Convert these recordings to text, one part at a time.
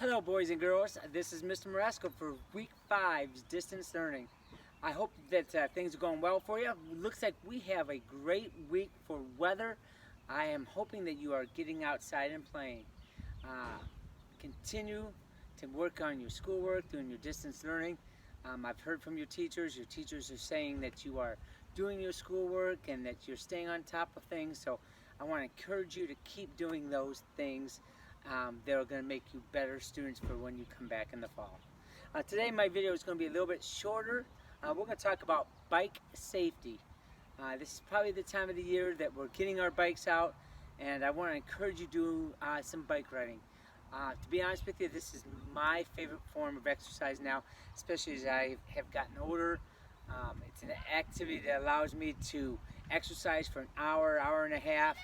Hello boys and girls, this is Mr. Marasco for week 5's distance learning. I hope that things are going well for you. Looks like we have a great week for weather. I am hoping that you are getting outside and playing. Continue to work on your schoolwork, doing your distance learning. I've heard from your teachers are saying that you are doing your schoolwork and that you're staying on top of things, so I want to encourage you to keep doing those things. They're going to make you better students for when you come back in the fall. Today my video is going to be a little bit shorter. We're going to talk about bike safety. This is probably the time of the year that we're getting our bikes out, and I want to encourage you to do some bike riding. To be honest with you, this is my favorite form of exercise now, especially as I have gotten older. It's an activity that allows me to exercise for an hour, hour and a half,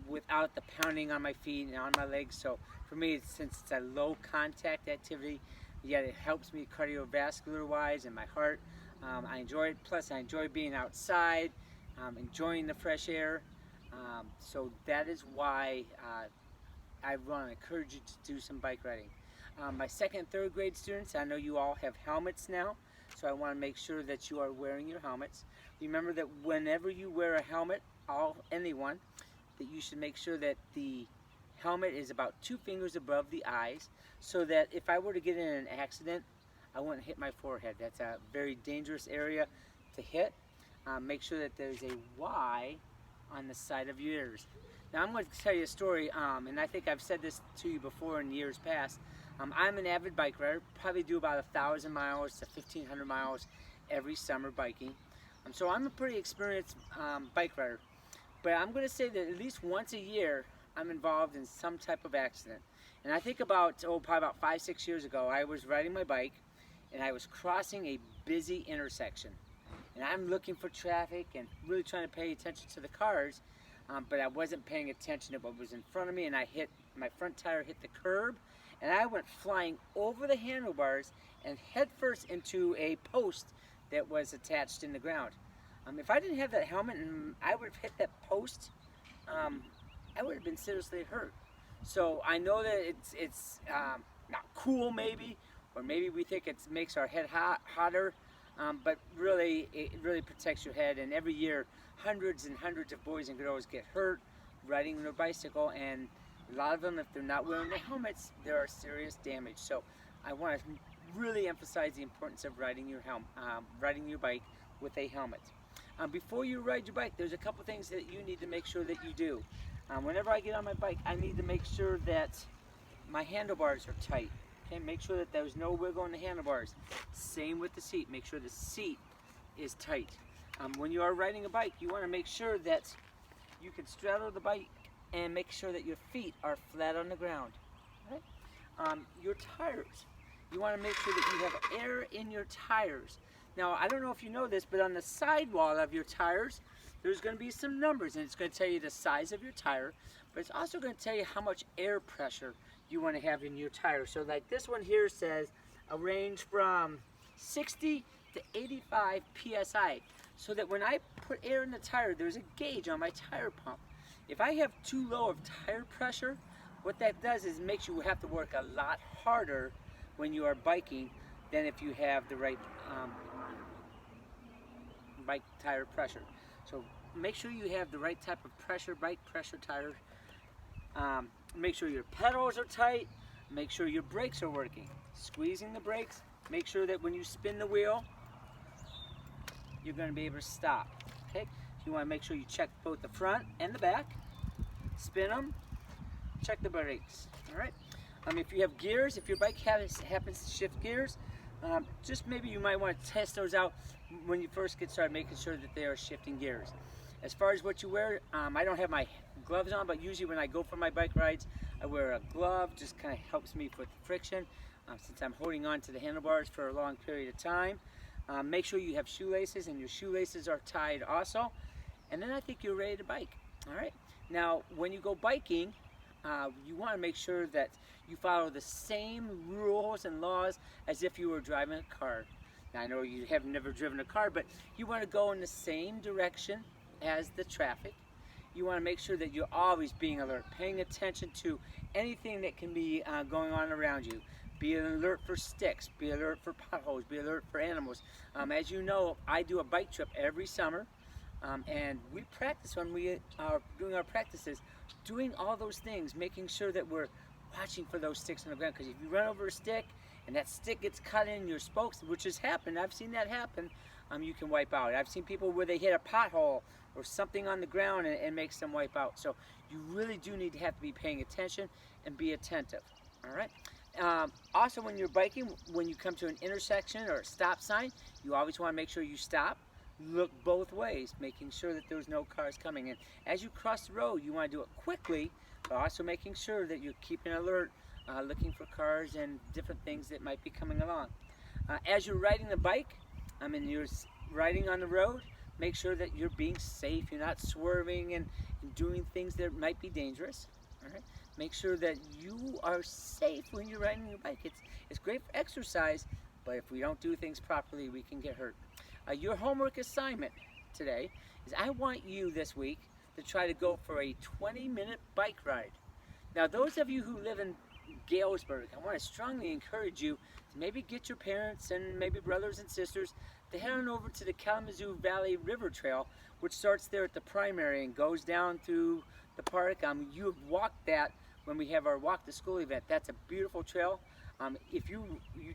without the pounding on my feet and on my legs. So for me, since it's a low contact activity, yet it helps me cardiovascular wise and my heart. I enjoy it. Plus I enjoy being outside, enjoying the fresh air. So that is why I want to encourage you to do some bike riding. My second and third grade students, I know you all have helmets now, so I want to make sure that you are wearing your helmets. Remember that whenever you wear a helmet, anyone, that you should make sure that the helmet is about 2 fingers above the eyes, so that if I were to get in an accident, I wouldn't hit my forehead. That's a very dangerous area to hit. Make sure that there's a Y on the side of your ears. Now I'm going to tell you a story, and I think I've said this to you before in years past. I'm an avid bike rider, probably do about 1,000 miles to 1,500 miles every summer biking. So I'm a pretty experienced bike rider. But I'm going to say that at least once a year I'm involved in some type of accident. And I think about, probably about 5-6 years ago, I was riding my bike and I was crossing a busy intersection. And I'm looking for traffic and really trying to pay attention to the cars, but I wasn't paying attention to what was in front of me, and my front tire hit the curb, and I went flying over the handlebars and headfirst into a post that was attached in the ground. If I didn't have that helmet and I would have hit that post, I would have been seriously hurt. So I know that it's not cool maybe, or maybe we think it makes our head hotter, but really it really protects your head. And every year hundreds and hundreds of boys and girls get hurt riding their bicycle, and a lot of them, if they're not wearing the helmets, there are serious damage. So I want to really emphasize the importance of riding your bike with a helmet. Before you ride your bike, there's a couple things that you need to make sure that you do. Whenever I get on my bike, I need to make sure that my handlebars are tight. Okay, make sure that there's no wiggle in the handlebars. Same with the seat. Make sure the seat is tight. When you are riding a bike, you want to make sure that you can straddle the bike and make sure that your feet are flat on the ground. Right? Your tires. You want to make sure that you have air in your tires. Now, I don't know if you know this, but on the sidewall of your tires, there's going to be some numbers, and it's going to tell you the size of your tire, but it's also going to tell you how much air pressure you want to have in your tire. So like this one here says a range from 60 to 85 psi, so that when I put air in the tire, there's a gauge on my tire pump. If I have too low of tire pressure, what that does is makes you have to work a lot harder when you are biking than if you have the right bike tire pressure. So make sure you have the right type of pressure, bike pressure tire. Make sure your pedals are tight. Make sure your brakes are working. Squeezing the brakes. Make sure that when you spin the wheel, you're going to be able to stop. Okay? You want to make sure you check both the front and the back. Spin them. Check the brakes. All right. If you have gears, if your bike happens to shift gears, just maybe you might want to test those out when you first get started, making sure that they are shifting gears. As far as what you wear, I don't have my gloves on, but usually when I go for my bike rides, I wear a glove. Just kind of helps me with the friction, since I'm holding on to the handlebars for a long period of time. Make sure you have shoelaces, and your shoelaces are tied also, and then I think you're ready to bike. All right. Now, when you go biking, you want to make sure that you follow the same rules and laws as if you were driving a car. Now, I know you have never driven a car, but you want to go in the same direction as the traffic. you want to make sure that you're always being alert, paying attention to anything that can be going on around you. Be alert for sticks, be alert for potholes, be alert for animals. As you know, I do a bike trip every summer, and we practice when we are doing our practices, doing all those things, making sure that we're watching for those sticks on the ground. Because if you run over a stick and that stick gets cut in your spokes, which has happened, I've seen that happen, you can wipe out. I've seen people where they hit a pothole or something on the ground and makes them wipe out. So you really do need to have to be paying attention and be attentive. All right. Also, when you're biking, when you come to an intersection or a stop sign, you always want to make sure you stop. Look both ways, making sure that there's no cars coming in. As you cross the road, you want to do it quickly, but also making sure that you're keeping alert, looking for cars and different things that might be coming along. As you're riding the bike, and you're riding on the road, make sure that you're being safe. You're not swerving and doing things that might be dangerous. All right? Make sure that you are safe when you're riding your bike. It's great for exercise, but if we don't do things properly, we can get hurt. Your homework assignment today is I want you this week to try to go for a 20-minute bike ride. Now, those of you who live in Galesburg, I want to strongly encourage you to maybe get your parents and maybe brothers and sisters to head on over to the Kalamazoo Valley River Trail, which starts there at the primary and goes down through the park. You've walked that when we have our Walk to School event. That's a beautiful trail. If you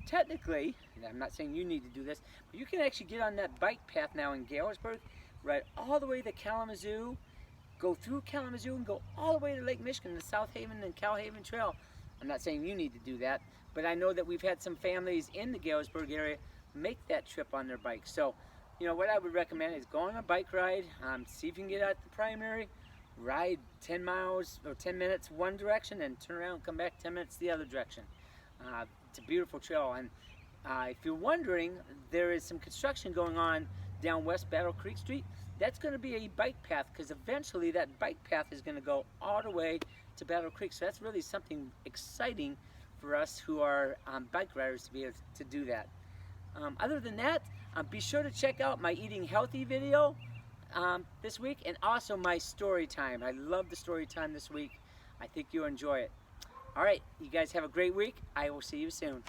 technically, and I'm not saying you need to do this, but you can actually get on that bike path now in Galesburg, ride all the way to Kalamazoo, go through Kalamazoo and go all the way to Lake Michigan, the South Haven and Calhaven Trail. I'm not saying you need to do that, but I know that we've had some families in the Galesburg area make that trip on their bike. So, you know, what I would recommend is go on a bike ride, see if you can get out the primary, ride 10 miles or 10 minutes one direction and turn around and come back 10 minutes the other direction. It's a beautiful trail, and if you're wondering, there is some construction going on down West Battle Creek Street. That's going to be a bike path, because eventually that bike path is going to go all the way to Battle Creek. So that's really something exciting for us who are bike riders to be able to do that. Other than that, be sure to check out my Eating Healthy video this week, and also my story time. I love the story time this week. I think you'll enjoy it. All right, you guys have a great week. I will see you soon.